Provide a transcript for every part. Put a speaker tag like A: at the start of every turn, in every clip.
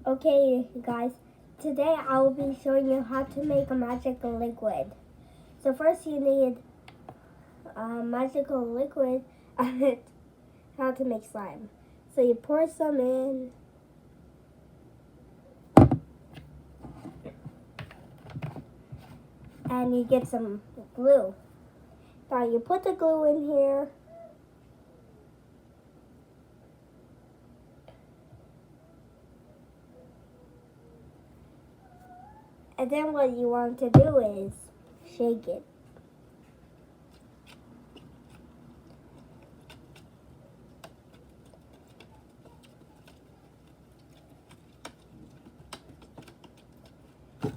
A: Okay, guys, today I will be showing you how to make a magical liquid. So first you need magical liquid and how to make slime. So you pour some in. And you get some glue. Now you put the glue in here. And then what you want to do is shake it.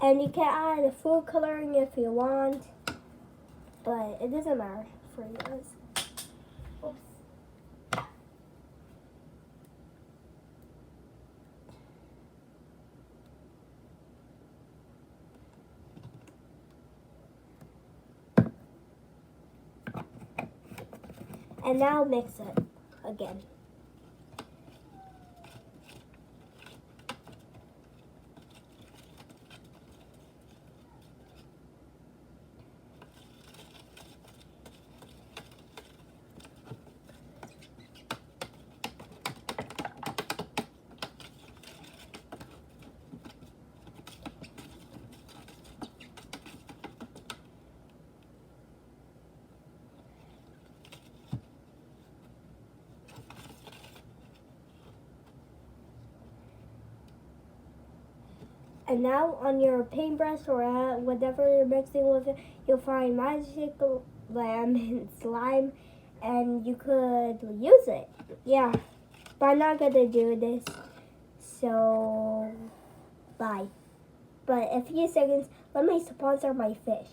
A: And you can add a food coloring if you want, but it doesn't matter for yours. Oops. And now mix it again. And now on your paintbrush or whatever you're mixing with it, you'll find magical lemon slime and you could use it. Yeah, but I'm not gonna do this, so bye. But in a few seconds, let me sponsor my fish.